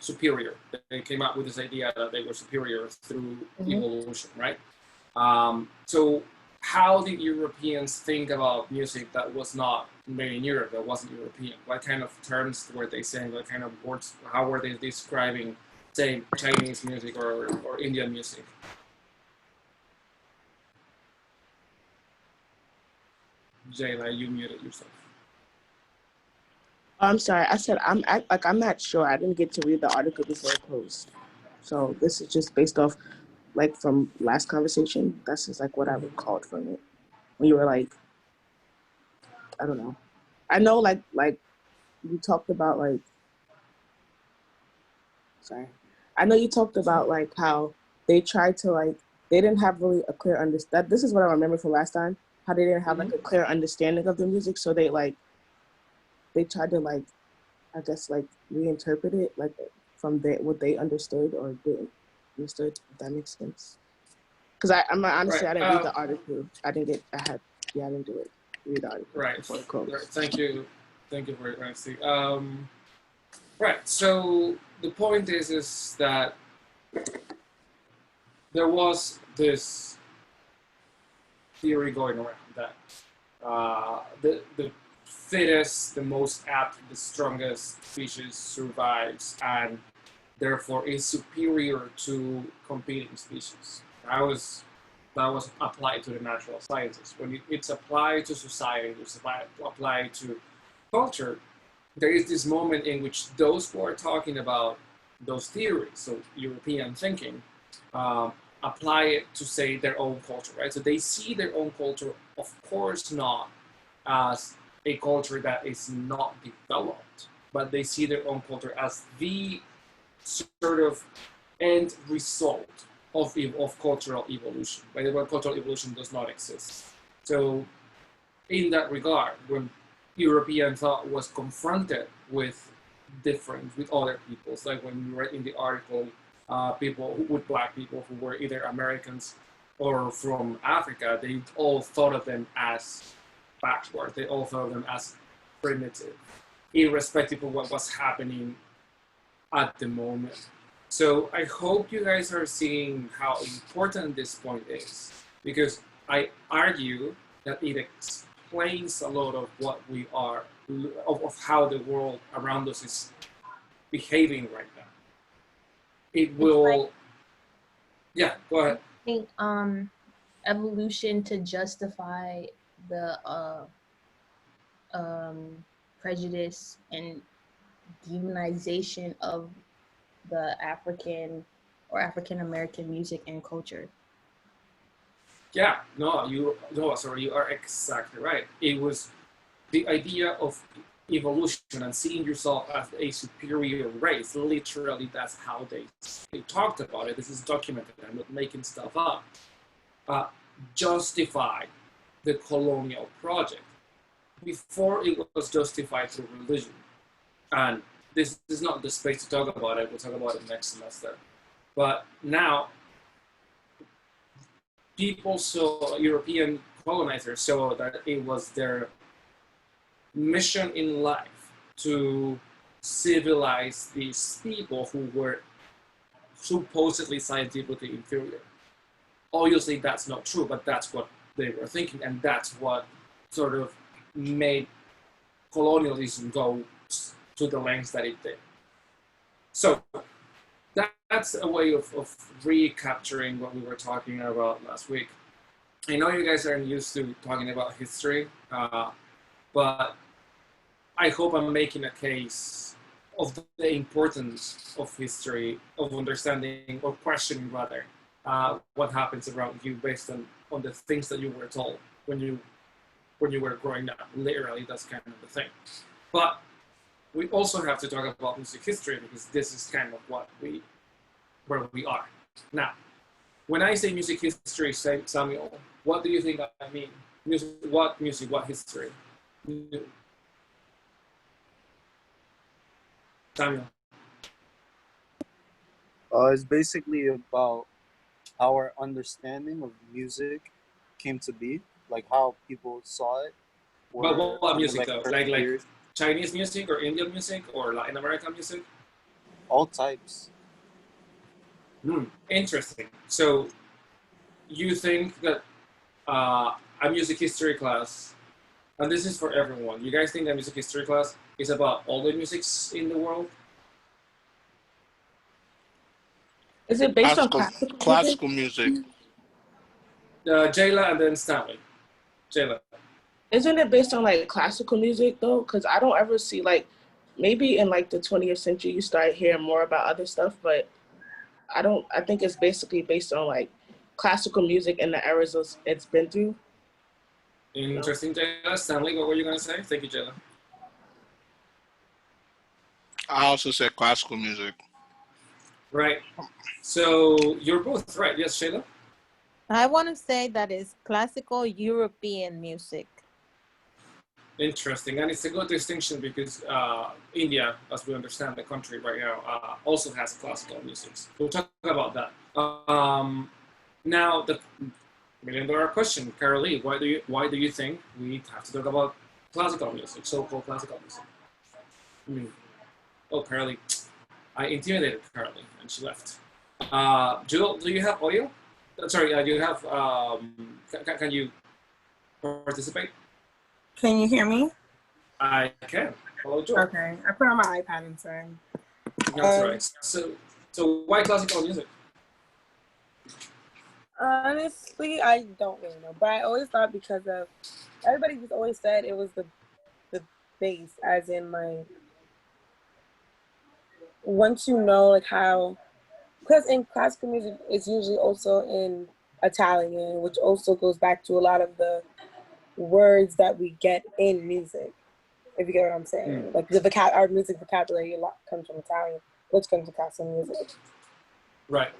superior. They came up with this idea that they were superior through evolution, right? So how did Europeans think about music that was not made in Europe, that wasn't European? What kind of terms were they saying? What kind of words? How were they describing, say, Chinese music or Indian music? Jayla, you muted yourself. I'm sorry. I said I'm not sure. I didn't get to read the article before it closed. So this is just based off like from last conversation. That's just like what I recalled from it. When you were like, I don't know. I know like you talked about like sorry. I know you talked about like how they tried to like they didn't have really a clear understand. This is what I remember from last time. How they didn't have like a clear understanding of the music, so they tried to like I guess like reinterpret it like from what they understood or didn't understood. If that makes sense. Because I'm honestly Right. I didn't read the article. I didn't do it. Read the article Right. before it closed. Right. Thank you for your honesty. Right. So the point is that there was this theory going around that the fittest, the most apt, the strongest species survives and therefore is superior to competing species. That was applied to the natural sciences. When it's applied to society, it's applied to culture, there is this moment in which those who are talking about those theories, so European thinking, apply it to say their own culture, right? So they see their own culture, of course, not as a culture that is not developed, but they see their own culture as the sort of end result of cultural evolution, right? Where cultural evolution does not exist. So, in that regard, when European thought was confronted with with other peoples, like when you read in the article, black people who were either Americans or from Africa, they all thought of them as backward. They all thought of them as primitive, irrespective of what was happening at the moment. So I hope you guys are seeing how important this point is, because I argue that it explains a lot of what we are, of how the world around us is behaving right now. It will, yeah, go ahead. I think evolution to justify the prejudice and demonization of the African or African American music and culture. Yeah, you are exactly right. It was the idea of evolution and seeing yourself as a superior race. Literally, that's how they talked about it. This is documented. I'm not making stuff up. Justify the colonial project before it was justified through religion. And this is not the space to talk about it. We'll talk about it next semester. But now, European colonizers saw that it was their mission in life to civilize these people who were supposedly scientifically inferior. Obviously, that's not true, but that's what they were thinking, and that's what sort of made colonialism go to the lengths that it did. So that's a way of recapturing what we were talking about last week. I know you guys aren't used to talking about history, but I hope I'm making a case of the importance of history, of understanding or questioning rather what happens around you based on the things that you were told when you were growing up. Literally, that's kind of the thing. But we also have to talk about music history because this is kind of where we are. Now, when I say music history, Samuel, what do you think I mean? What history? Samuel. It's basically about our understanding of music came to be, like how people saw it. But what music though? Like Chinese music or Indian music or Latin American music? all types. Interesting. So you think that a music history class, and this is for everyone, you guys think that music history class is about all the musics in the world? Is it based on Classical classical music? classical music. Jayla and then Stanley. Jayla. Isn't it based on like classical music though? Because I don't ever see like maybe in like the 20th century you start hearing more about other stuff, but I don't. I think it's basically based on like classical music and the eras it's been through. Interesting, Jayla. Stanley, what were you going to say? Thank you, Jayla. I also said classical music. Right. So you're both right. Yes, Shayla? I want to say that it's classical European music. Interesting. And it's a good distinction because India, as we understand the country right now, also has classical music. We'll talk about that. Now, the million-dollar question, Carolee, why do you think we have to talk about classical music, so-called classical music? Oh, Carolee, I intimidated Carolee, and she left. Jewel, do you have audio? Sorry, do you have? Can you participate? Can you hear me? I can. Hello, Jewel. Okay, I put on my iPad inside. That's right. So why classical music? Honestly, I don't really know, but I always thought because of everybody just always said it was the bass, as in like once you know like how, because in classical music it's usually also in Italian, which also goes back to a lot of the words that we get in music. If you get what I'm saying, like our music vocabulary a lot comes from Italian, which comes to classical music. Right.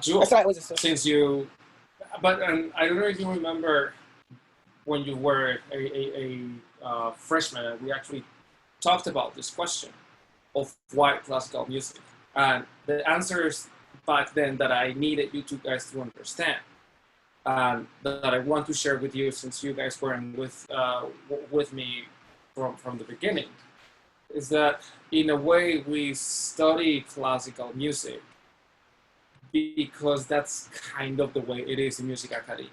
Jewel, That's why it was just since you, but I don't know if you remember when you were a freshman, and we actually talked about this question of why classical music, and the answers back then that I needed you two guys to understand, and that I want to share with you since you guys weren't with me from the beginning, is that in a way we study classical music because that's kind of the way it is in music academia.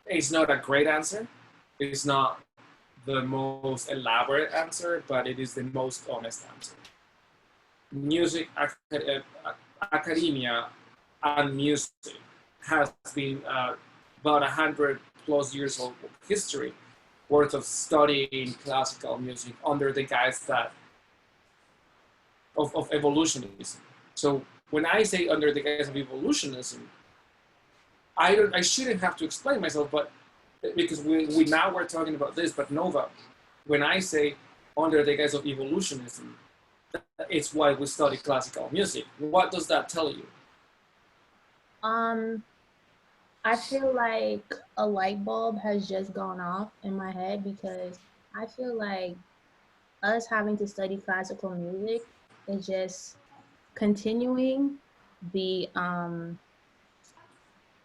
It's not a great answer. It's not the most elaborate answer, but it is the most honest answer. Music academia and music has been about 100+ years of history worth of studying classical music under the guise of evolutionism. So when I say under the guise of evolutionism, I shouldn't have to explain myself, but because we now we're talking about this, but Nova, when I say under the guise of evolutionism, it's why we study classical music. What does that tell you? I feel like a light bulb has just gone off in my head because I feel like us having to study classical music is just continuing the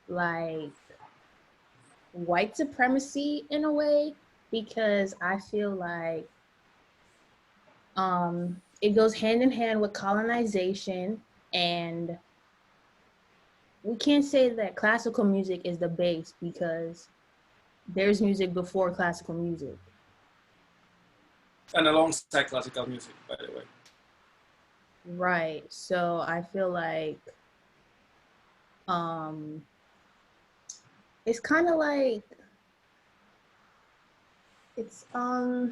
like white supremacy in a way, because I feel like it goes hand in hand with colonization, and we can't say that classical music is the base because there's music before classical music. And alongside classical music, by the way. Right. So I feel like it's kind of like it's I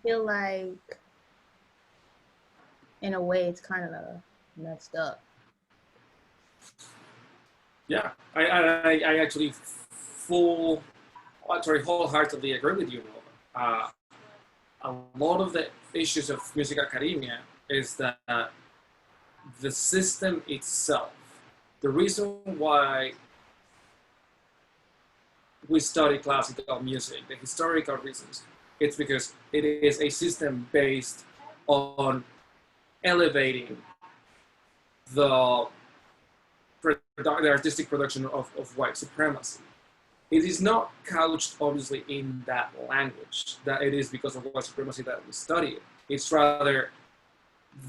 feel like in a way it's kind of messed up. Yeah, I actually wholeheartedly agree with you, Nova. A lot of the issues of music academia is that the system itself, the reason why we study classical music, the historical reasons, it's because it is a system based on elevating the artistic production of white supremacy. it is not couched obviously in that language, that it is because of white supremacy that we study it. It's rather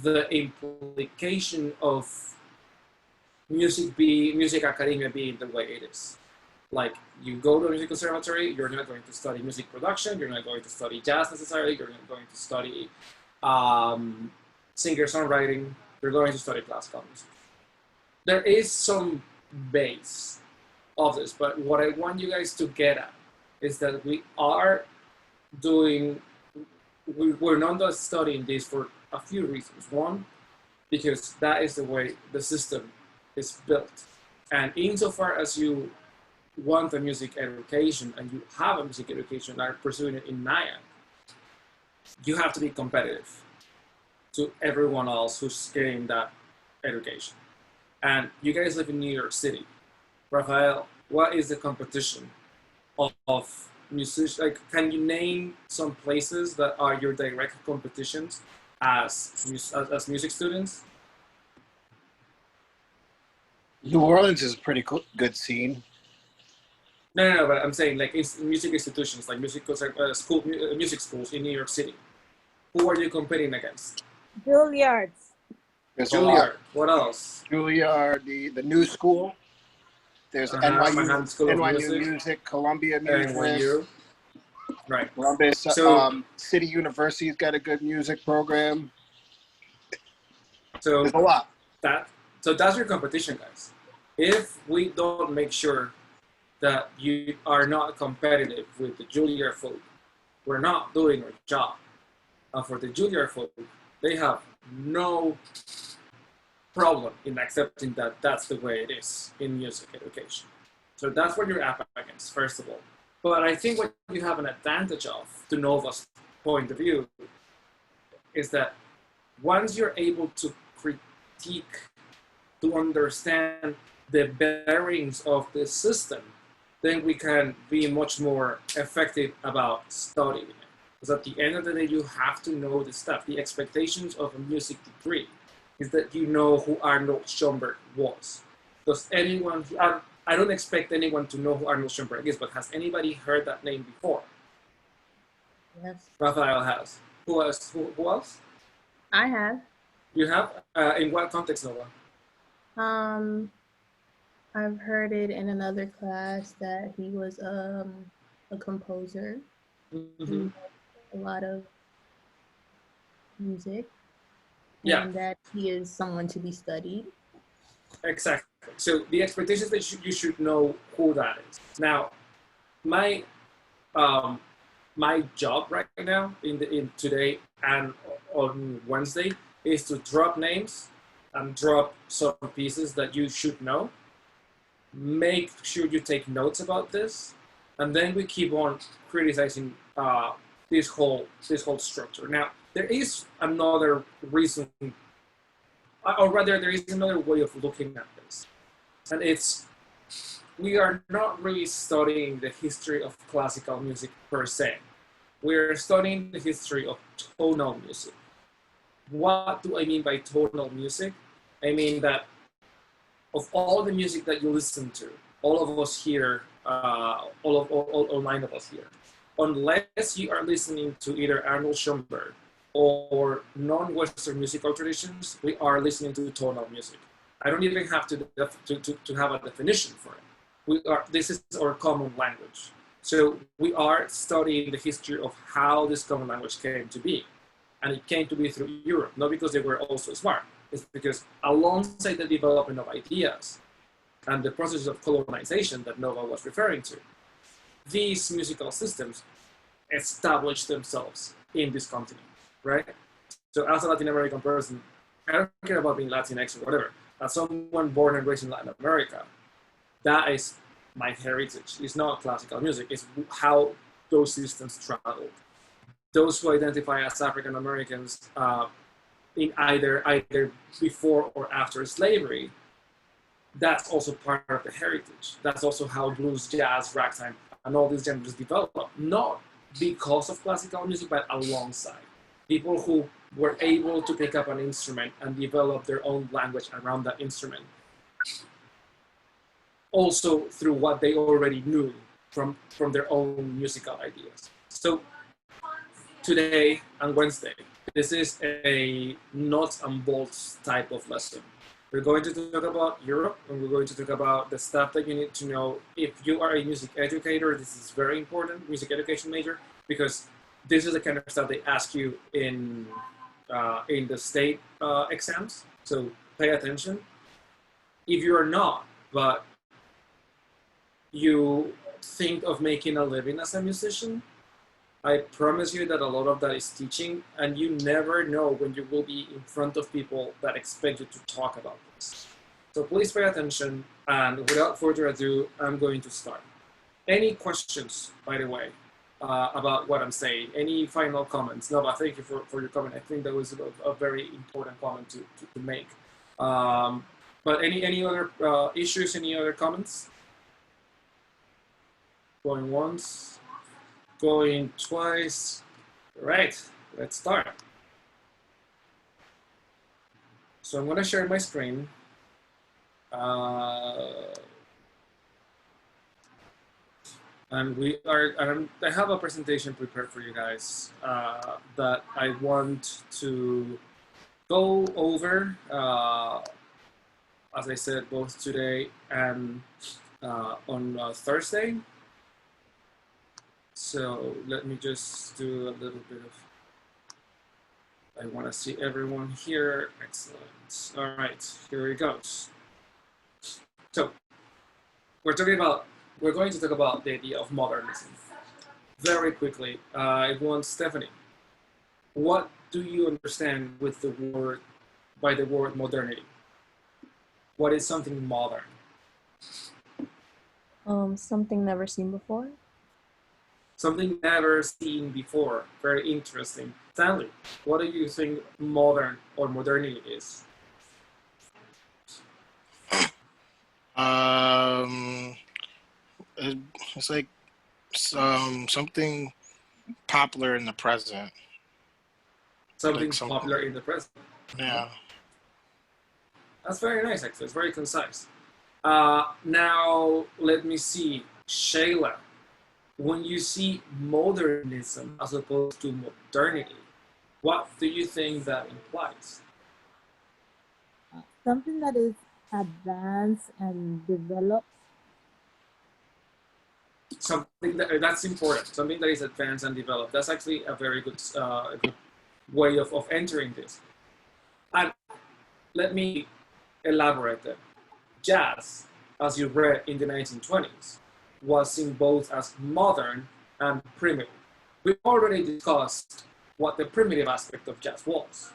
the implication of music academia being the way it is. Like, you go to a music conservatory, you're not going to study music production, you're not going to study jazz necessarily, you're not going to study singer-songwriting, you're going to study classical music. There is some base of this, but what I want you guys to get at is that we're not just studying this for a few reasons. One, because that is the way the system is built. And insofar as you want a music education and you have a music education and are pursuing it in NIAN, you have to be competitive to everyone else who's getting that education. And you guys live in New York City. Rafael, what is the competition of musicians? Like, can you name some places that are your direct competitions as music students? New Orleans is a pretty good scene. No, but I'm saying like music institutions, like music schools in New York City. Who are you competing against? Juilliards. There's Juilliard. What else? Juilliard, the New School. There's Manhattan School of NYU Music, Columbia Music. NYU. Right. Columbus, City University's got a good music program. So there's a lot. So that's your competition, guys. If we don't make sure that you are not competitive with the Juilliard folk, we're not doing our job. And for the Juilliard folk, they have no problem in accepting that that's the way it is in music education. So that's what you're up against, first of all. But I think what you have an advantage of, to Nova's point of view, is that once you're able to critique, to understand the bearings of the system, then we can be much more effective about studying it. Because at the end of the day, you have to know the stuff. The expectations of a music degree is that you know who Arnold Schoenberg was. Does anyone, I don't expect anyone to know who Arnold Schoenberg is, but has anybody heard that name before? Yes. Raphael has. Who else? Who else? I have. You have? In what context, Nova? I've heard it in another class that he was a composer. Mm-hmm. A lot of music. Yeah. And that he is someone to be studied. Exactly. So the expectations that you should know who that is. Now, my job right now in today and on Wednesday is to drop names and drop some pieces that you should know. Make sure you take notes about this, and then we keep on criticizing this whole structure. Now, there is another reason, or rather, there is another way of looking at this, and it's we are not really studying the history of classical music per se. We're studying the history of tonal music. What do I mean by tonal music? I mean that of all the music that you listen to, all of us here, all 9 of us here, unless you are listening to either Arnold Schoenberg or non-Western musical traditions, we are listening to tonal music. I don't even have to have a definition for it. This is our common language. So we are studying the history of how this common language came to be. And it came to be through Europe, not because they were also smart. It's because alongside the development of ideas and the process of colonization that Nova was referring to, these musical systems established themselves in this continent, right? So as a Latin American person, I don't care about being Latinx or whatever. As someone born and raised in Latin America, that is my heritage. It's not classical music. It's how those systems traveled. Those who identify as African Americans in either before or after slavery, that's also part of the heritage. That's also how blues, jazz, ragtime, and all these genres developed. Not because of classical music, but alongside. People who were able to pick up an instrument and develop their own language around that instrument. Also through what they already knew from their own musical ideas. So today and Wednesday, this is a nuts and bolts type of lesson. We're going to talk about Europe, and we're going to talk about the stuff that you need to know if you are a music educator. This is very important, music education major, because this is the kind of stuff they ask you in the state exams. So pay attention. If you are not, but you think of making a living as a musician, I promise you that a lot of that is teaching, and you never know when you will be in front of people that expect you to talk about this. So please pay attention, and without further ado, I'm going to start. Any questions, by the way, about what I'm saying? Any final comments? No, but thank you for your comment. I think that was a very important comment to make. But any other issues, any other comments? Going once, going twice. Right, let's start. So I'm going to share my screen. And I have a presentation prepared for you guys that I want to go over, as I said, both today and on Thursday. So let me just do a little bit of, I want to see everyone here. Excellent. All right, here it goes. So we're going to talk about the idea of modernism. Very quickly, I want Stephanie, what do you understand with by the word modernity? What is something modern? Something never seen before. Something never seen before. Very interesting. Stanley, what do you think modern or modernity is? It's like something popular in the present. Something popular in the present. Yeah. That's very nice, actually. It's very concise. Now, let me see. Shayla, when you see modernism as opposed to modernity, what do you think that implies? Something that is advanced and developed. Something that's important. Something that is advanced and developed. That's actually a very good, good way of entering this. And let me elaborate that. Jazz, as you read in the 1920s, was seen both as modern and primitive. We've already discussed what the primitive aspect of jazz was.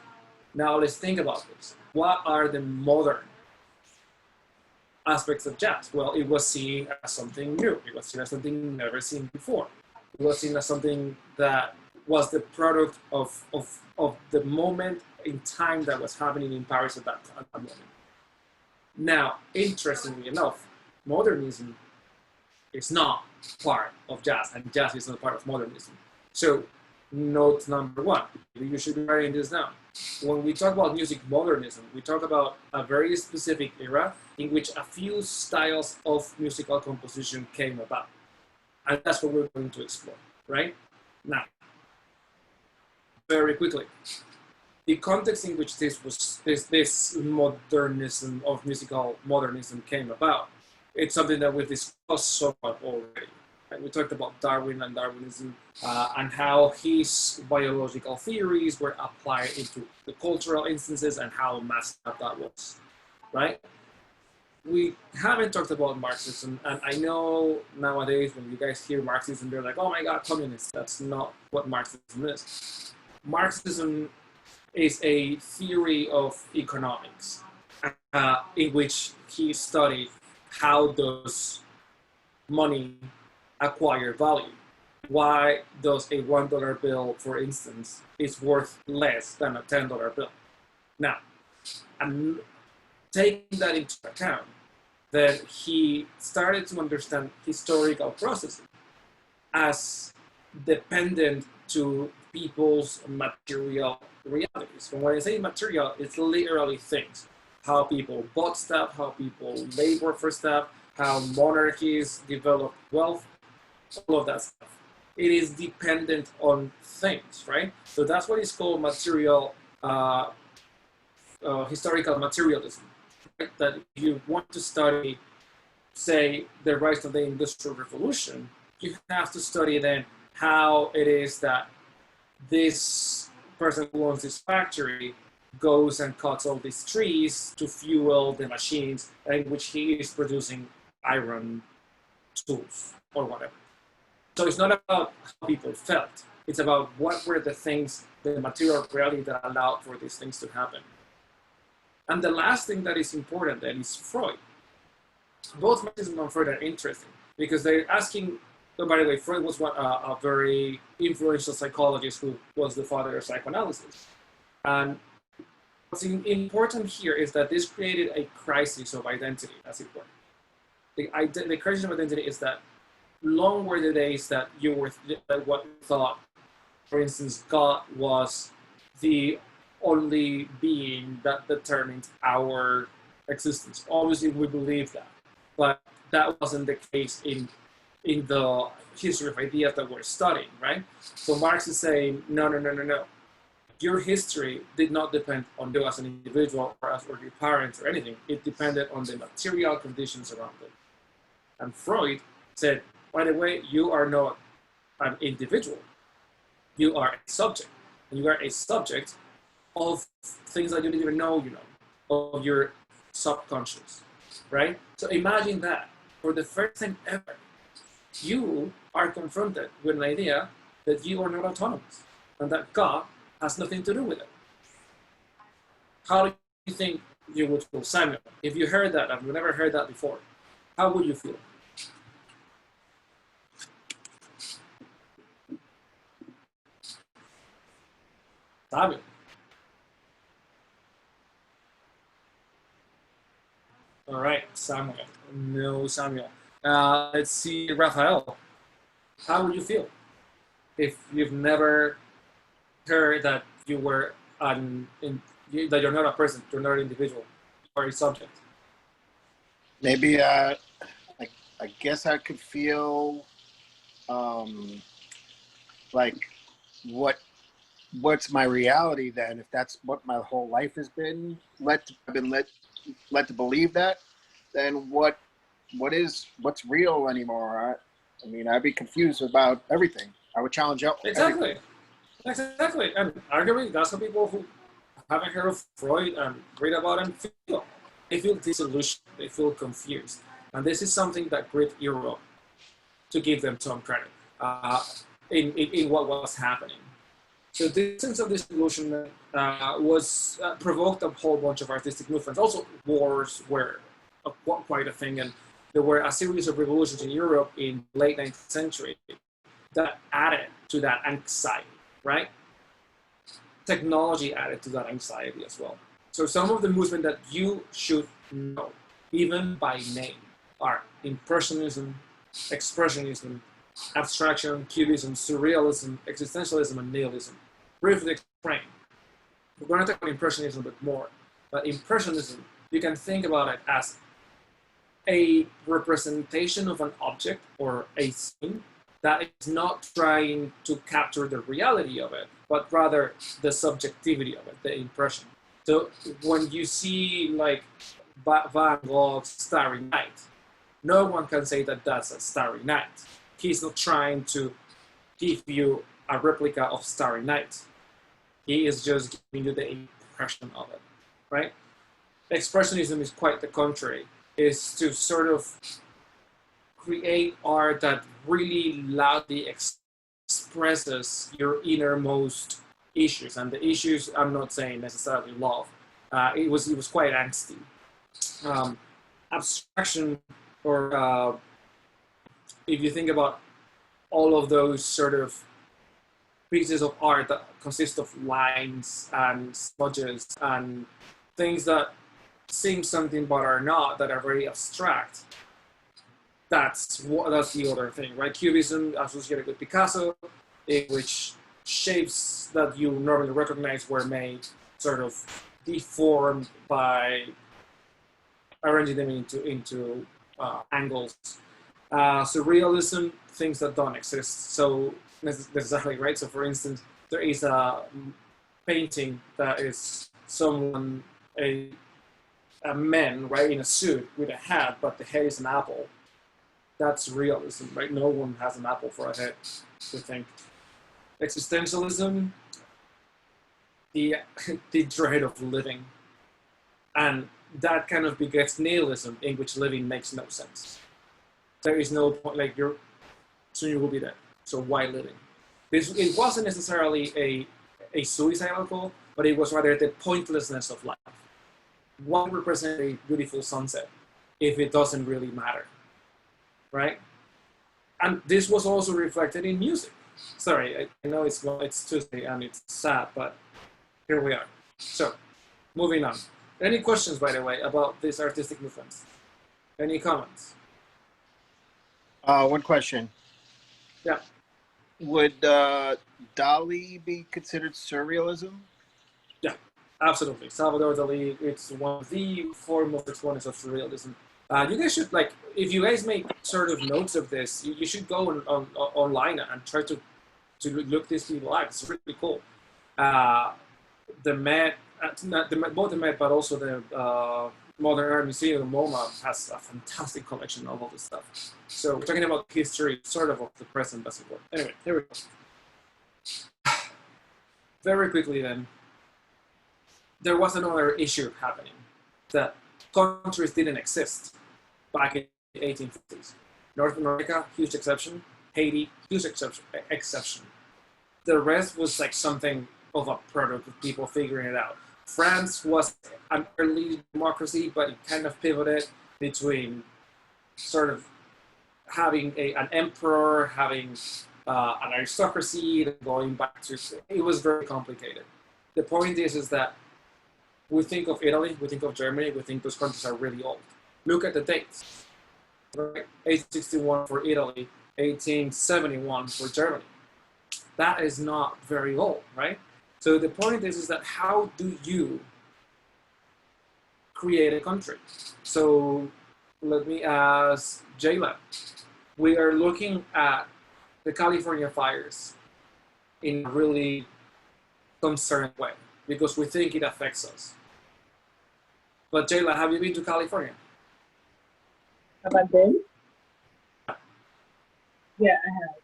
Now let's think about this. What are the modern aspects of jazz? Well, it was seen as something new. It was seen as something never seen before. It was seen as something that was the product of the moment in time that was happening in Paris at that moment. Now, interestingly enough, modernism is not part of jazz, and jazz is not part of modernism. So, note number one, you should be writing this down. When we talk about music modernism, we talk about a very specific era in which a few styles of musical composition came about. And that's what we're going to explore, right? Now, very quickly, the context in which this modernism of musical modernism came about, it's something that we've discussed so much already. Right? We talked about Darwin and Darwinism and how his biological theories were applied into the cultural instances and how massive that was, right? We haven't talked about Marxism, and I know nowadays when you guys hear Marxism, they're like, oh my God, communists. That's not what Marxism is. Marxism is a theory of economics in which he studied how does money acquire value. Why does a $1 bill, for instance, is worth less than a $10 bill? Now, and taking that into account, then he started to understand historical processes as dependent to people's material realities. And when I say material, it's literally things. How people bought stuff, how people labor for stuff, how monarchies developed wealth. all of that stuff. It is dependent on things, right? So that's what is called material, historical materialism. Right? That if you want to study, say, the rise of the Industrial Revolution, you have to study then how it is that this person who owns this factory goes and cuts all these trees to fuel the machines in which he is producing iron tools or whatever. So it's not about how people felt. It's about what were the things, the material reality that allowed for these things to happen. And the last thing that is important then is Freud. Both Marxism and Freud are interesting because they're asking. So by the way, Freud was a very influential psychologist who was the father of psychoanalysis. And what's important here is that this created a crisis of identity, as it were. The crisis of identity is that long were the days that you were what you thought, for instance, God was the only being that determined our existence. Obviously, we believe that, but that wasn't the case in the history of ideas that we're studying, right? So Marx is saying, no. Your history did not depend on you as an individual or your parents or anything. It depended on the material conditions around it. And Freud said, by the way, you are not an individual. You are a subject. And you are a subject of things that you didn't even know, of your subconscious, right? So imagine that for the first time ever, you are confronted with an idea that you are not autonomous and that God has nothing to do with it. How do you think you would feel, Samuel? If you heard that, and you've never heard that before, how would you feel? Samuel. All right, Samuel. No, Samuel. Let's see, Rafael. How would you feel if you've never heard that you were that you're not a person, you're not an individual, you're a subject? Maybe I guess I could feel like what's my reality then? If that's what my whole life has been led to believe that, then what's real anymore? I mean, I'd be confused about everything. I would challenge out. Exactly. Exactly. And arguably, that's what people who haven't heard of Freud and read about him feel. They feel disillusioned. They feel confused. And this is something that gripped Europe, to give them some credit, in what was happening. So this sense of disillusionment was provoked a whole bunch of artistic movements. Also, wars were quite a thing, and there were a series of revolutions in Europe in the late 19th century that added to that anxiety, right? Technology added to that anxiety as well. So some of the movements that you should know, even by name, are Impressionism, Expressionism, Abstraction, Cubism, Surrealism, Existentialism, and Nihilism. Briefly explain. We're going to talk about Impressionism a bit more, but Impressionism, you can think about it as a representation of an object or a scene that is not trying to capture the reality of it, but rather the subjectivity of it, the impression. So when you see like Van Gogh's Starry Night, no one can say that that's a Starry Night. He's not trying to give you a replica of Starry Night. He is just giving you the impression of it, right? Expressionism is quite the contrary. Is to sort of create art that really loudly expresses your innermost issues. And the issues, I'm not saying necessarily love. It was quite angsty. Abstraction, or if you think about all of those sort of pieces of art that consist of lines and smudges and things that seem something but are not, that are very abstract. That's the other thing, right? Cubism associated with Picasso, in which shapes that you normally recognize were made sort of deformed by arranging them into angles. Surrealism things that don't exist so necessarily, right? So for instance, there is a painting that is someone, a man, right, in a suit with a hat, but the head is an apple. That's realism, right? No one has an apple for a head, to think. Existentialism, the the dread of living, and that kind of begets nihilism, in which living makes no sense. There is no point, like soon you will be dead. So why living? It wasn't necessarily a suicidal goal, but it was rather the pointlessness of life. Why represent a beautiful sunset if it doesn't really matter, right? And this was also reflected in music. Sorry, I know it's Tuesday and it's sad, but here we are. So, moving on. Any questions, by the way, about these artistic movements? Any comments? One question. Yeah. Would Dali be considered surrealism? Yeah, absolutely. Salvador Dali, it's one of the foremost exponents of surrealism. You guys should, like, if you guys make sort of notes of this, you should go online and try to look these people up. It's really cool. The Met, both the Met, but also the Modern Art Museum, MoMA, has a fantastic collection of all this stuff. So we're talking about history, sort of the present, as it were. Anyway, here we go. Very quickly then, there was another issue happening, that countries didn't exist back in the 1850s. North America, huge exception. Haiti, huge exception. The rest was like something of a product of people figuring it out. France was an early democracy, but it kind of pivoted between sort of having an emperor, having an aristocracy, going back to, it was very complicated. The point is that we think of Italy, we think of Germany, we think those countries are really old. Look at the dates, right? 1861 for Italy, 1871 for Germany. That is not very old, right? So the point is that how do you create a country? So let me ask Jayla. We are looking at the California fires in a really concerned way because we think it affects us. But Jayla, have you been to California? Have I been? Yeah, I have.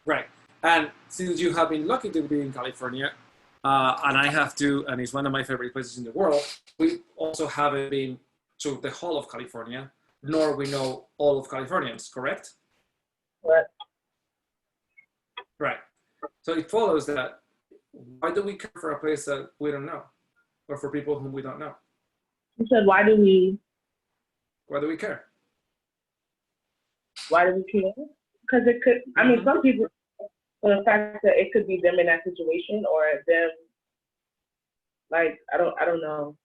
Right. And since you have been lucky to be in California, and I have to, and it's one of my favorite places in the world, we also haven't been to the whole of California, nor we know all of Californians, correct? What? Right. So it follows that why do we care for a place that we don't know, or for people whom we don't know? You said, why do we care? Why do we care? Because it could, I mean, some people, for the fact that it could be them in that situation or them, like, I don't know.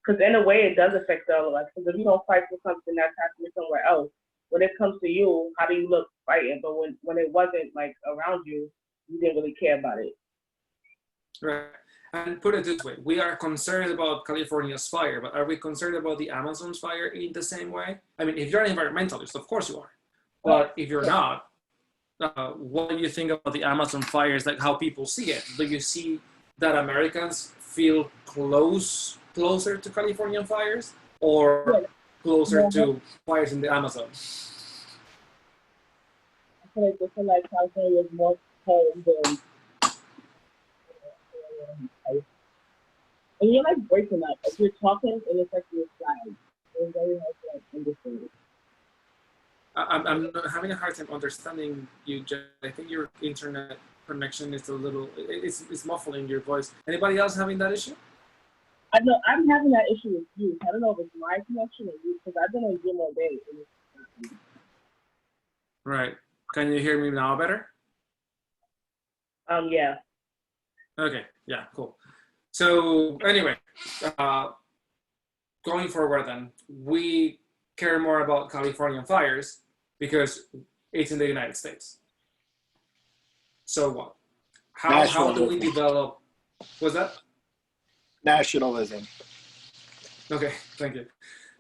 Because in a way, it does affect all of us. Because if you don't fight for something that's happening somewhere else, when it comes to you, how do you look fighting? But when it wasn't, like, around you, you didn't really care about it. Right. And put it this way, we are concerned about California's fire, but are we concerned about the Amazon's fire in the same way? I mean, if you're an environmentalist, of course you are. But if you're not, what do you think about the Amazon fires, like how people see it? Do you see that Americans feel closer to Californian fires or closer to fires in the Amazon? I feel like California is more home than. And you're like breaking up. Like you're talking and it's like you're flying. It's very hard to like understand. I'm having a hard time understanding you, Jay. I think your internet connection is a little, it's muffling your voice. Anybody else having that issue? I know I'm having that issue with you. I don't know if it's my connection or you, because I've been on Zoom all day. Right. Can you hear me now better? Yeah. Okay. Yeah. Cool. So anyway, going forward, then we care more about Californian fires because it's in the United States. So what? How do we develop? Was that? Nationalism. Okay, thank you.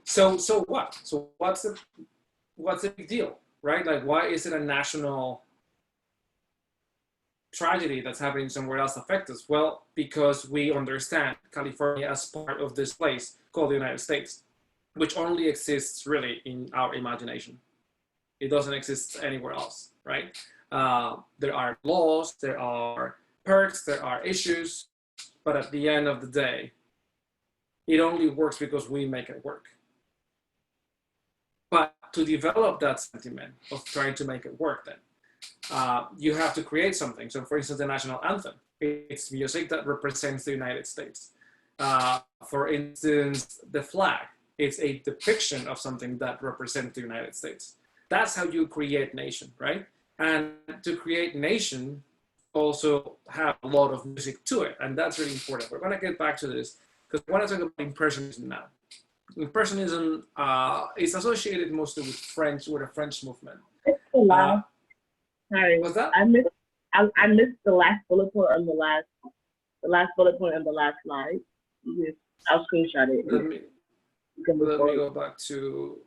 So what? So what's the big deal, right? Like, why is it a national tragedy that's happening somewhere else affect us? Well, because we understand California as part of this place called the United States, which only exists really in our imagination. It doesn't exist anywhere else, right? There are laws, there are perks, there are issues, but at the end of the day, it only works because we make it work. But to develop that sentiment of trying to make it work, then you have to create something. So, for instance, the national anthem, it's music that represents the United States. For instance, the flag, it's a depiction of something that represents the United States. That's how you create nation, right? And to create nation, also have a lot of music to it, and that's really important. We're going to get back to this because I want to talk about impressionism now. Impressionism is associated mostly with the French movement. It's the last. Sorry, What's that? I missed the last bullet point on the last bullet point on the last slide. I'll screenshot it. Let me go back to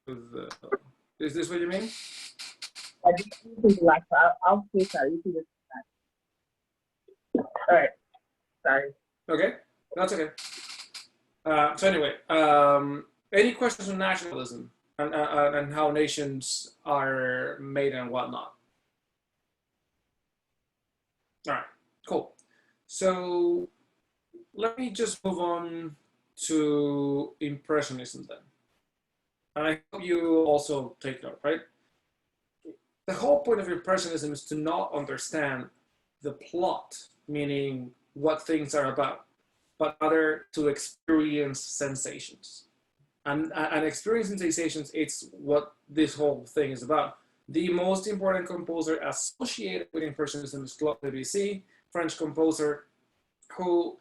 the. Is this what you mean? I just the last. I'll screenshot it. You can just. All right. Sorry. Okay, that's okay. So anyway, any questions on nationalism and how nations are made and whatnot? All right, cool. So let me just move on to impressionism then. And I hope you also take note, right? The whole point of impressionism is to not understand the plot, meaning what things are about, but rather to experience sensations. And experiencing sensations, it's what this whole thing is about. The most important composer associated with impressionism is Claude Debussy, French composer who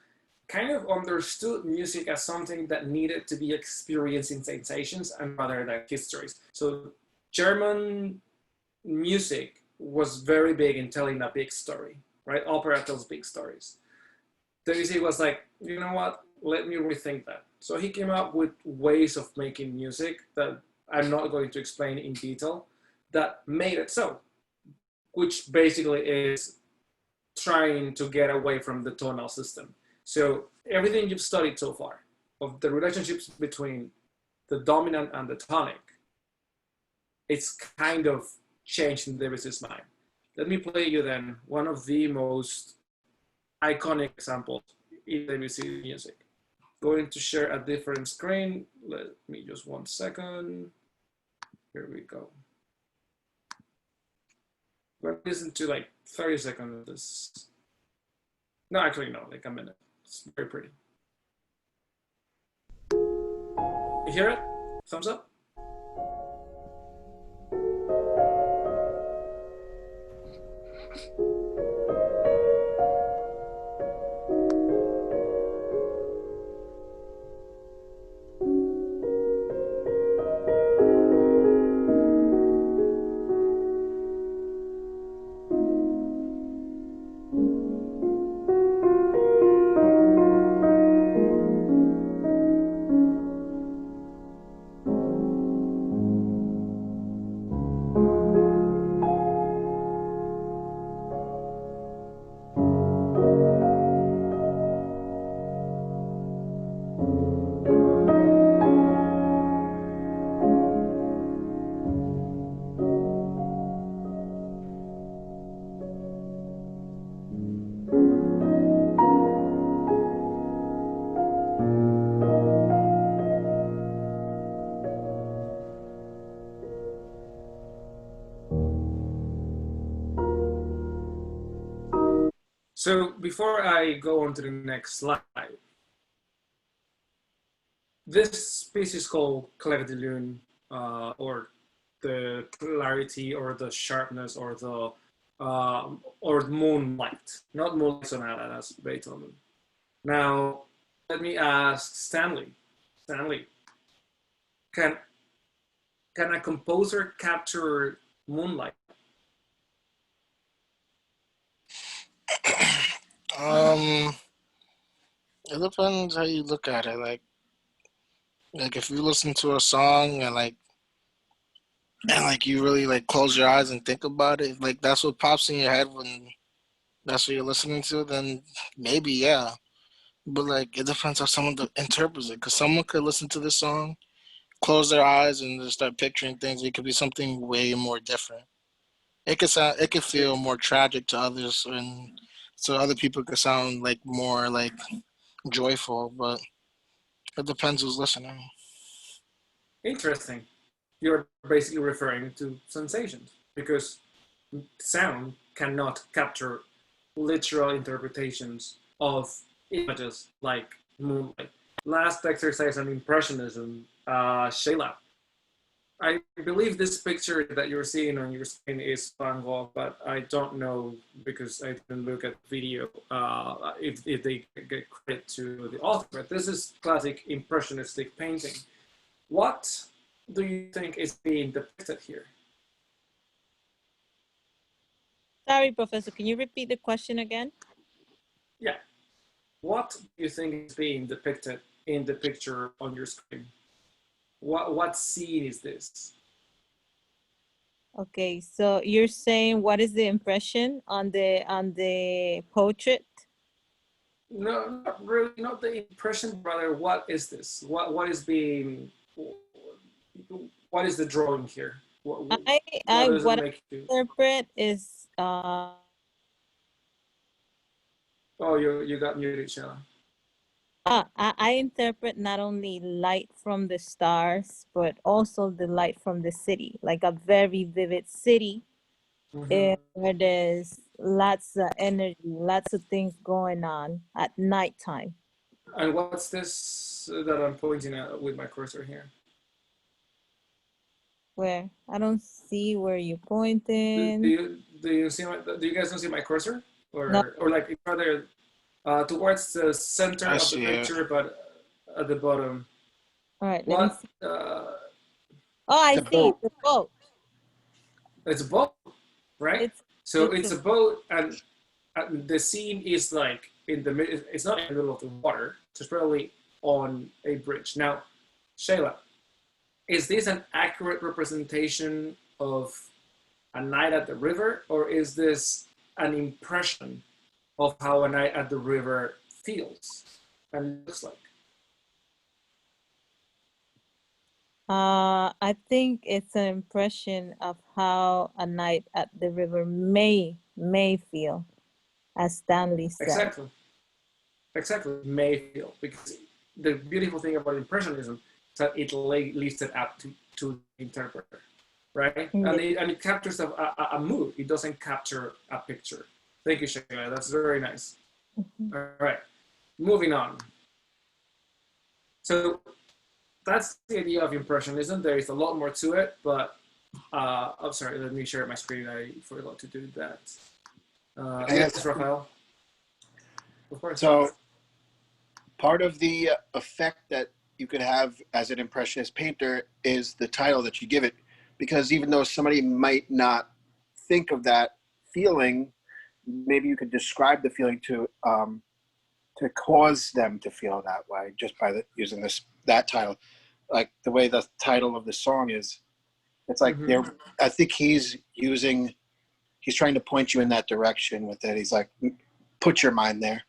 kind of understood music as something that needed to be experiencing sensations and rather than histories. So German music was very big in telling a big story, right? Opera tells big stories. Debussy was like, you know what? Let me rethink that. So he came up with ways of making music that I'm not going to explain in detail that made it so, which basically is trying to get away from the tonal system. So everything you've studied so far of the relationships between the dominant and the tonic, it's kind of changed in Debussy's mind. Let me play you then one of the most iconic examples in Debussy music. Going to share a different screen. Let me just 1 second. Here we go. We're going to listen to like 30 seconds of this. No, actually no, like a minute. It's very pretty. You hear it? Thumbs up? So before I go on to the next slide, this piece is called Clair de Lune, or the clarity, or the sharpness, or the moonlight. Not moonlight sonata, that's Beethoven. Now, let me ask Stanley. Stanley, can a composer capture moonlight? It depends how you look at it. Like if you listen to a song and like and like you really like close your eyes and think about it, like that's what pops in your head when that's what you're listening to, then maybe yeah. But like it depends how someone interprets it, because someone could listen to this song, close their eyes, and just start picturing things. It could be something way more different. It could sound, it could feel more tragic to others, and so other people could sound like more like joyful. But it depends who's listening. Interesting. You're basically referring to sensations because sound cannot capture literal interpretations of images like moonlight. Last exercise on impressionism, Shayla. I believe this picture that you're seeing on your screen is Van Gogh, but I don't know because I didn't look at the video if they get credit to the author. But this is classic impressionistic painting. What do you think is being depicted here? Sorry, Professor, can you repeat the question again? Yeah. What do you think is being depicted in the picture on your screen? What scene is this? Okay, so you're saying what is the impression on the portrait? No, not really, not the impression, rather, what is this? What is being, what is the drawing here? What does it What I make you? interpret is Oh, you got muted, Shella. I interpret not only light from the stars, but also the light from the city, like a very vivid city where there's lots of energy, lots of things going on at nighttime. And what's this that I'm pointing at with my cursor here? Where I don't see where you're Do pointing. you see my? Do you guys don't see my cursor, No. or like rather towards the center I of the see it. picture, but at the bottom? All right, let me What? see. Oh, I The see. boat. The boat. It's a boat, right? So it's a boat, and the scene is like in the middle. It's not in the middle of the water. It's probably on a bridge. Now, Shayla, is this an accurate representation of a night at the river, or is this an impression of how a night at the river feels and looks like? I think it's an impression of how a night at the river may feel, as Stanley said. Exactly, may feel, because the beautiful thing about impressionism is that it leaves it up to the interpreter, right? Yeah. And it captures a mood. It doesn't capture a picture. Thank you, Shayla. That's very nice. All right, moving on. So that's the idea of impressionism. There is a lot more to it, but I'm sorry. Let me share my screen. I forgot to do that. Yes, Rafael. Of course. So part of the effect that you could have as an impressionist painter is the title that you give it, because even though somebody might not think of that feeling, maybe you could describe the feeling to cause them to feel that way just by using that title, like the way the title of the song is. It's like I think he's trying to point you in that direction with it. He's like, put your mind there.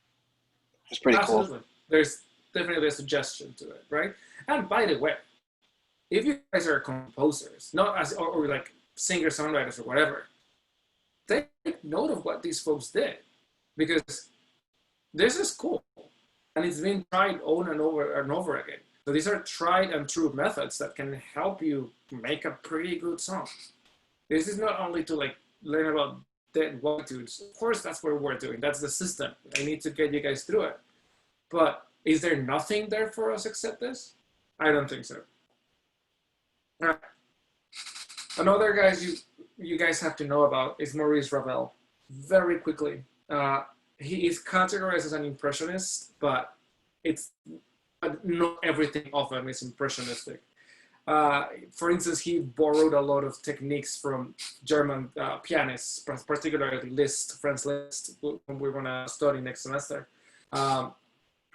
It's pretty Absolutely. cool. There's definitely a suggestion to it, right? And by the way, if you guys are composers, not as or like singer-songwriters or whatever, take note of what these folks did, because this is cool and it's been tried over and over again. So these are tried and true methods that can help you make a pretty good song. This is not only to like learn about dead whititudes. Of course, that's what we're doing. That's the system. I need to get you guys through it. But is there nothing there for us except this? I don't think so. All right. Another guys you guys have to know about is Maurice Ravel. Very quickly, he is categorized as an impressionist, but not everything of him is impressionistic. For instance, he borrowed a lot of techniques from German pianists, particularly Liszt, Franz Liszt, whom we're going to study next semester.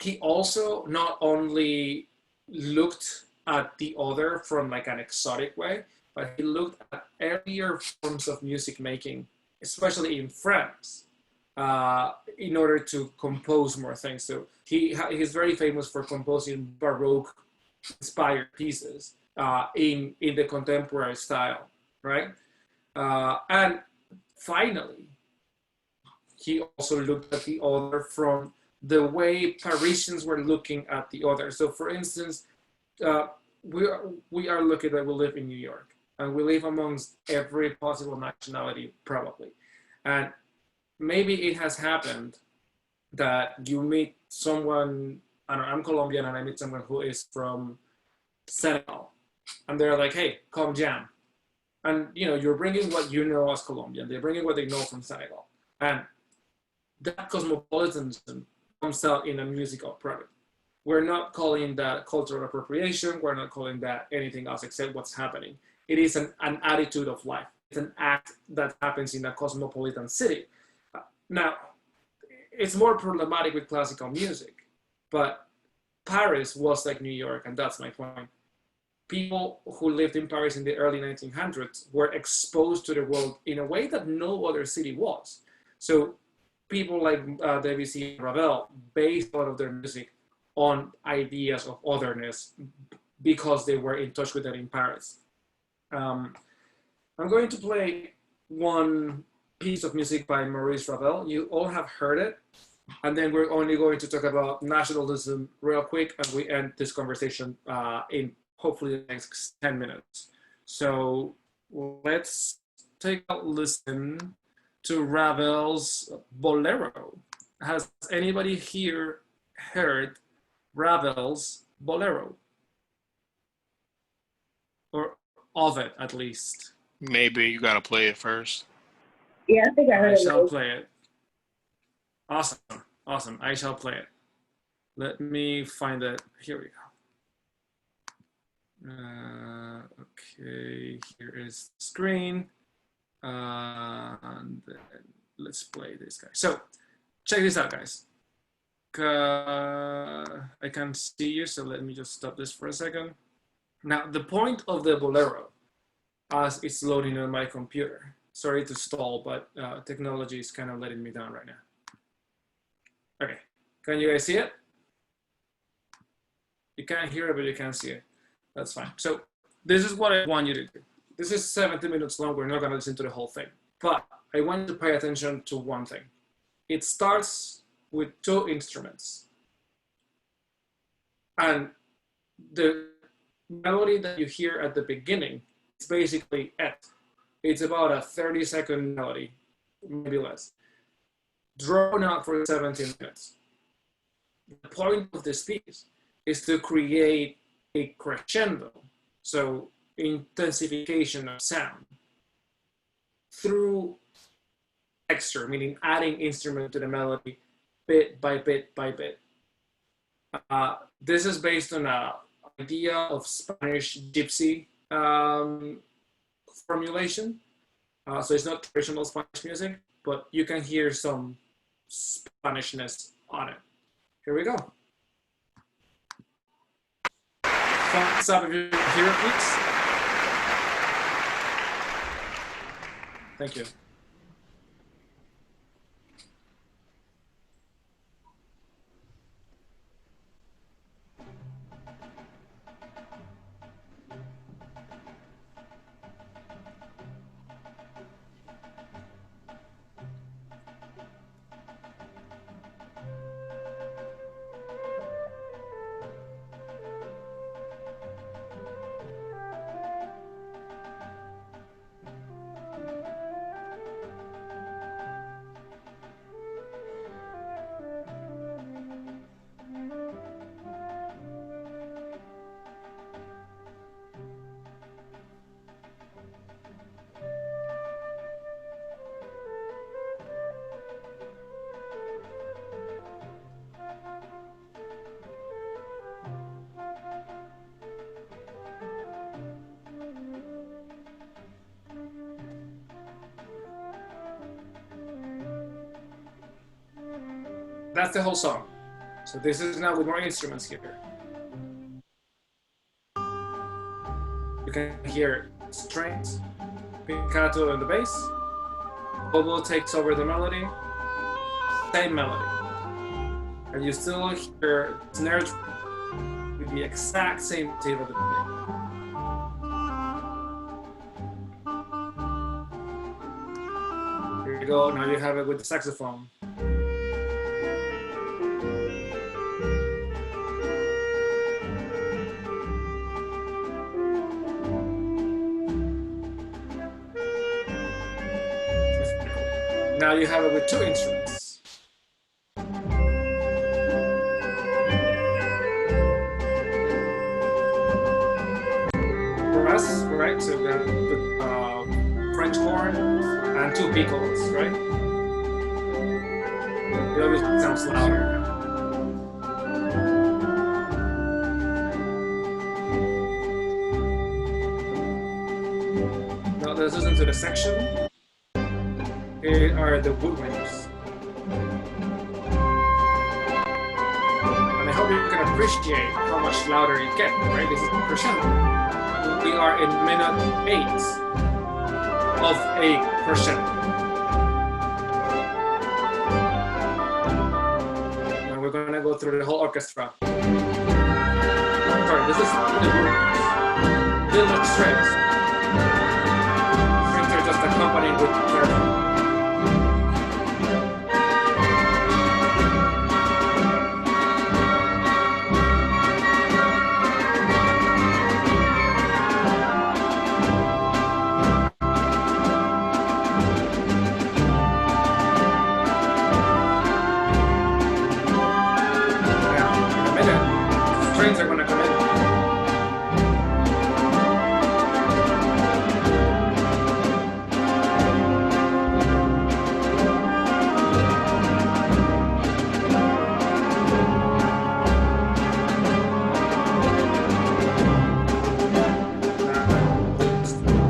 He also not only looked at the other from like an exotic way, but he looked at earlier forms of music making, especially in France, in order to compose more things. So he's very famous for composing Baroque inspired pieces in the contemporary style, right? And finally, he also looked at the other from the way Parisians were looking at the other. So, for instance, we are lucky that we live in New York, and we live amongst every possible nationality, probably. And maybe it has happened that you meet someone, I don't know, I'm Colombian, and I meet someone who is from Senegal, and they're like, hey, come jam. And you're bringing what you know as Colombian, they're bringing what they know from Senegal. And that cosmopolitanism comes out in a musical product. We're not calling that cultural appropriation. We're not calling that anything else except what's happening. It is an attitude of life. It's an act that happens in a cosmopolitan city. Now, it's more problematic with classical music, but Paris was like New York, and that's my point. People who lived in Paris in the early 1900s were exposed to the world in a way that no other city was. So people like Debussy and Ravel based a lot of their music on ideas of otherness because they were in touch with that in Paris. I'm going to play one piece of music by Maurice Ravel. You all have heard it. And then we're only going to talk about nationalism real quick, and we end this conversation in hopefully the next 10 minutes. So let's take a listen to Ravel's Bolero. Has anybody here heard Ravel's Bolero? Or of it, at least. Maybe you gotta play it first. Yeah, I think I heard I it. shall play it. Awesome. I shall play it. Let me find it. Here we go. Okay, here is the screen. And then let's play this guy. So check this out, guys. I can't see you, so let me just stop this for a second. Now, the point of the Bolero, as it's loading on my computer, sorry to stall, but technology is kind of letting me down right now. Okay, can you guys see it? You can't hear it, but you can see it. That's fine. So this is what I want you to do. This is 70 minutes long. We're not going to listen to the whole thing, but I want you to pay attention to one thing. It starts with two instruments. And the melody that you hear at the beginning is basically it. It's about a 30-second melody, maybe less, drawn out for 17 minutes. The point of this piece is to create a crescendo, so intensification of sound, through texture, meaning adding instrument to the melody bit by bit by bit. This is based on an idea of Spanish gypsy formulation. So it's not traditional Spanish music, but you can hear some Spanishness on it. Here we go. Thumbs up if you hear it, please. Thank you. That's the whole song. So this is now with more instruments here. You can hear strings, pizzicato in the bass, oboe takes over the melody, same melody. And you still hear snare with the exact same motif at the beginning. Here you go, now you have it with the saxophone. Now you have it with two instruments. Brass, right? So we got the French horn and two piccolos, right? It always sounds louder. Now let's listen to the section. Here are the woodwinds. And I hope you can appreciate how much louder it gets, right? This is crescendo. We are in minute 8 of a crescendo. And we're gonna go through the whole orchestra. Sorry, this is the woodwinds. Little strings. Strings are just accompanied with clarinet. Trains are going to come in.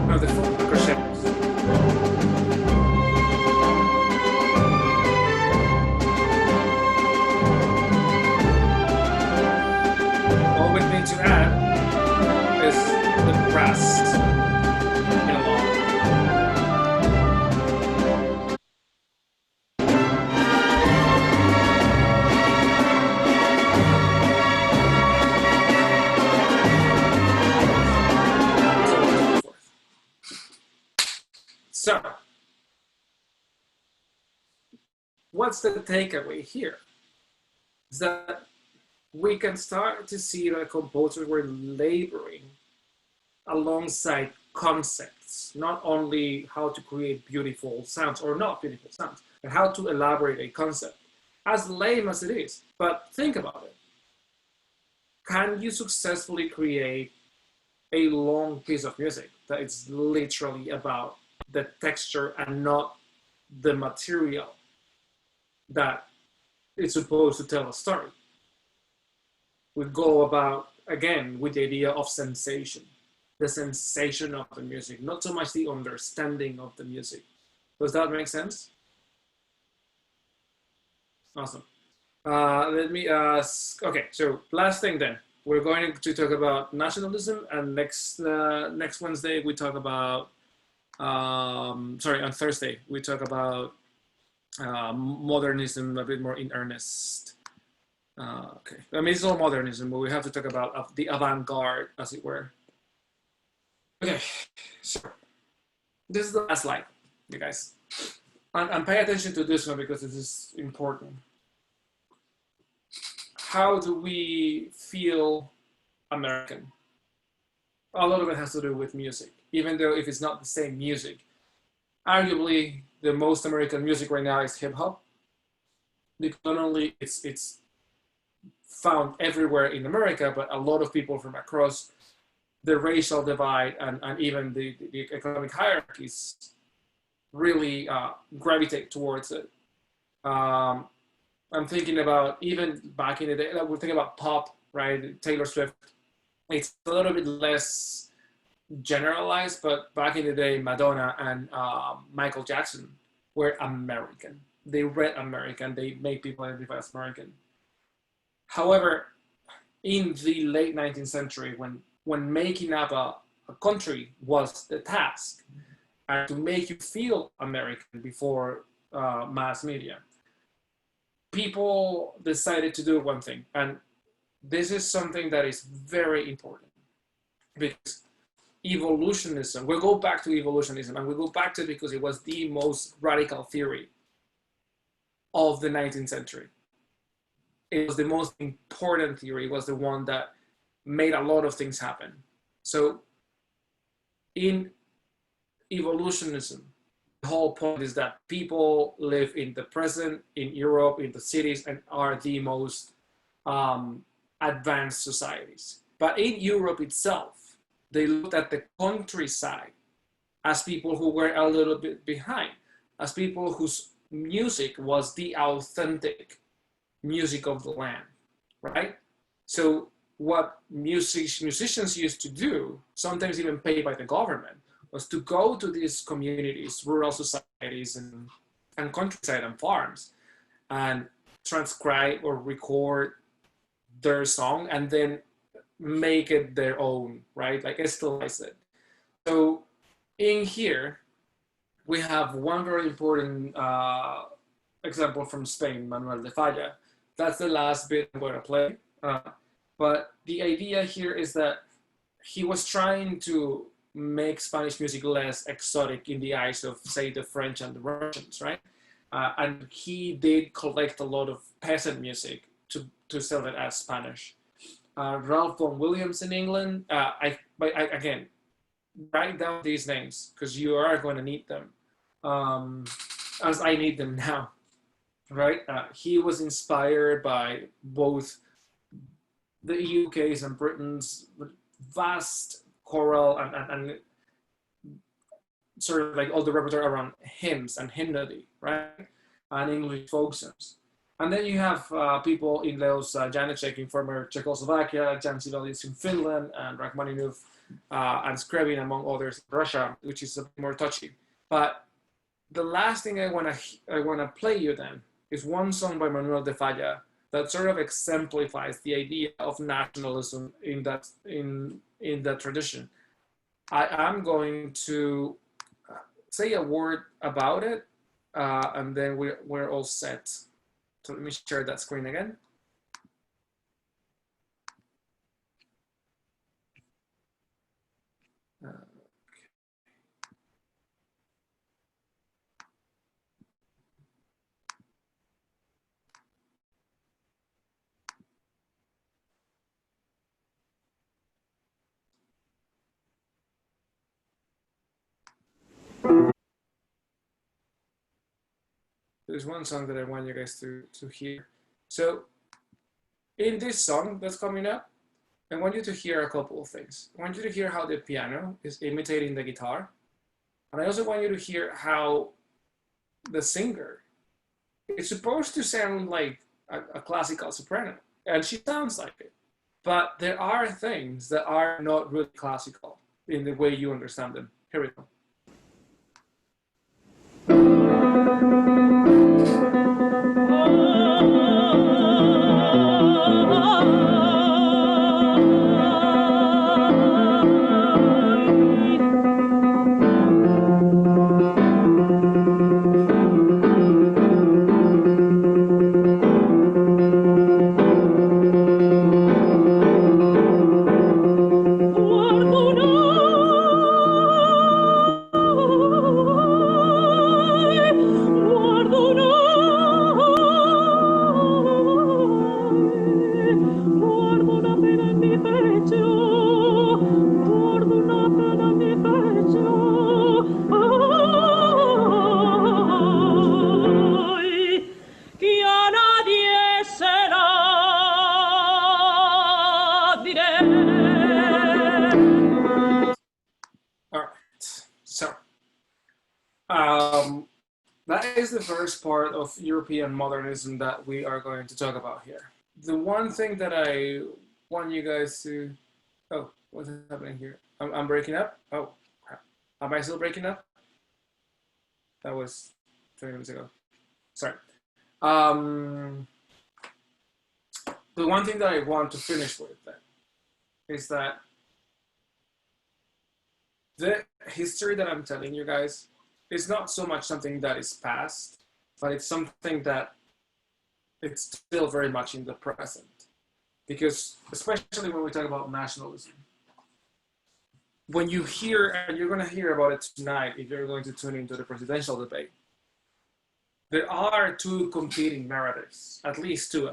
One of the full crescendos. All we need to add is the brass in along. So, what's the takeaway here? Is that we can start to see that composers were laboring alongside concepts, not only how to create beautiful sounds or not beautiful sounds, but how to elaborate a concept, as lame as it is. But think about it. Can you successfully create a long piece of music that is literally about the texture and not the material that is supposed to tell a story? We go about, again, with the idea of sensation, the sensation of the music, not so much the understanding of the music. Does that make sense? Awesome. Let me ask, okay, so last thing then. We're going to talk about nationalism, and next Wednesday we talk about, on Thursday we talk about modernism a bit more in earnest. Okay, I mean, it's all modernism, but we have to talk about the avant-garde, as it were. Okay, so this is the last slide, you guys. And pay attention to this one because this is important. How do we feel American? A lot of it has to do with music, even though if it's not the same music. Arguably, the most American music right now is hip-hop, because not only it's found everywhere in America, but a lot of people from across the racial divide and even the economic hierarchies really gravitate towards it. I'm thinking about even back in the day, we're thinking about pop, right? Taylor Swift. It's a little bit less generalized, but back in the day, Madonna and Michael Jackson were American. They read American. They made people identify as American. However, in the late 19th century, when making up a a country was the task, and to make you feel American before mass media, people decided to do one thing, and this is something that is very important, because evolutionism, we'll go back to evolutionism, and we'll go back to it because it was the most radical theory of the 19th century. It was the most important theory. It was the one that made a lot of things happen. So in evolutionism, the whole point is that people live in the present, in Europe, in the cities, and are the most advanced societies. But in Europe itself, they looked at the countryside as people who were a little bit behind, as people whose music was the authentic music of the land, right? So what musicians used to do, sometimes even paid by the government, was to go to these communities, rural societies, and countryside and farms, and transcribe or record their song and then make it their own, right? Like stylize it. So in here, we have one very important example from Spain, Manuel de Falla. That's the last bit I'm going to play. But the idea here is that he was trying to make Spanish music less exotic in the eyes of, say, the French and the Russians, right? And he did collect a lot of peasant music to sell it as Spanish. Ralph Vaughan Williams in England. Again, write down these names because you are going to need them, as I need them now, right? He was inspired by both the UK's and Britain's vast choral and sort of like all the repertoire around hymns and hymnody, right? And English folk songs. And then you have people in those, Janicek in former Czechoslovakia, Jan Sibelius in Finland, and Rachmaninoff and Scriabin, among others, in Russia, which is a bit more touchy. But the last thing I wanna play you then is one song by Manuel de Falla that sort of exemplifies the idea of nationalism in that tradition. I am going to say a word about it, and then we're all set. So let me share that screen again. There's one song that I want you guys to hear. So in this song that's coming up, I want you to hear a couple of things. I want you to hear how the piano is imitating the guitar. And I also want you to hear how the singer is supposed to sound like a classical soprano. And she sounds like it. But there are things that are not really classical in the way you understand them. Here we go. That is the first part of European modernism that we are going to talk about here. The one thing that I want you guys to... Oh, what's happening here? I'm breaking up? Oh, crap. Am I still breaking up? That was 20 minutes ago. Sorry. The one thing that I want to finish with then is that the history that I'm telling you guys is not so much something that is past, but it's something that it's still very much in the present. Because especially when we talk about nationalism, when you hear, and you're going to hear about it tonight if you're going to tune into the presidential debate, there are two competing narratives, at least two,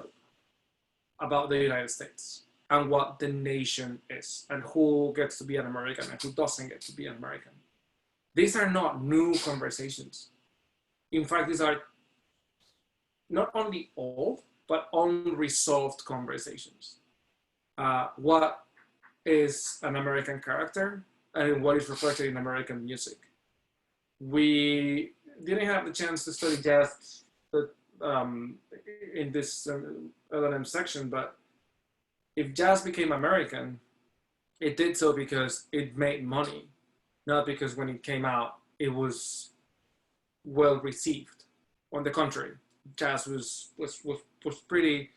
about the United States and what the nation is and who gets to be an American and who doesn't get to be an American. These are not new conversations. In fact, these are not only old, but unresolved conversations. What is an American character and what is reflected in American music? We didn't have the chance to study jazz in this L&M section, but if jazz became American, it did so because it made money, not because when it came out, it was well received. On the contrary, jazz was pretty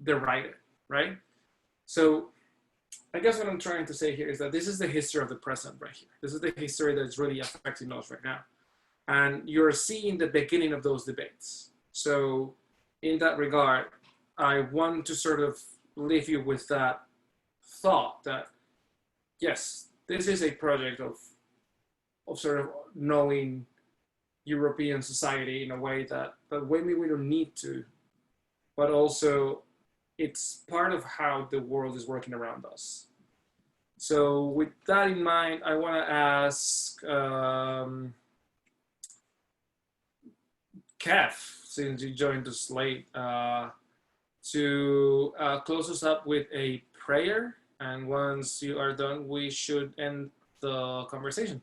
derided, right? So I guess what I'm trying to say here is that this is the history of the present right here. This is the history that's really affecting us right now. And you're seeing the beginning of those debates. So in that regard, I want to sort of leave you with that thought that, yes, this is a project of sort of knowing European society in a way that maybe we don't need to, but also it's part of how the world is working around us. So with that in mind, I want to ask Kev, since you joined us late, to close us up with a prayer. And once you are done, we should end the conversation.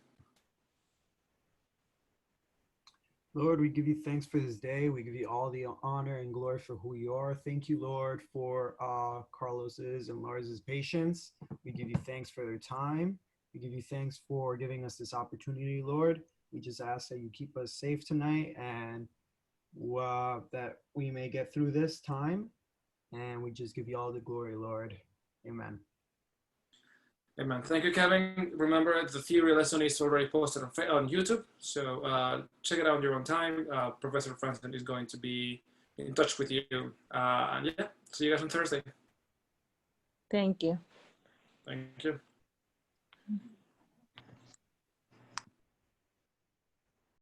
Lord, we give you thanks for this day. We give you all the honor and glory for who you are. Thank you, Lord, for Carlos's and Lars's patience. We give you thanks for their time. We give you thanks for giving us this opportunity, Lord. We just ask that you keep us safe tonight and that we may get through this time. And we just give you all the glory, Lord. Amen. Amen. Thank you, Kevin. Remember, the theory lesson is already posted on YouTube, so check it out on your own time. Professor Franson is going to be in touch with you. And yeah, see you guys on Thursday. Thank you. Thank you.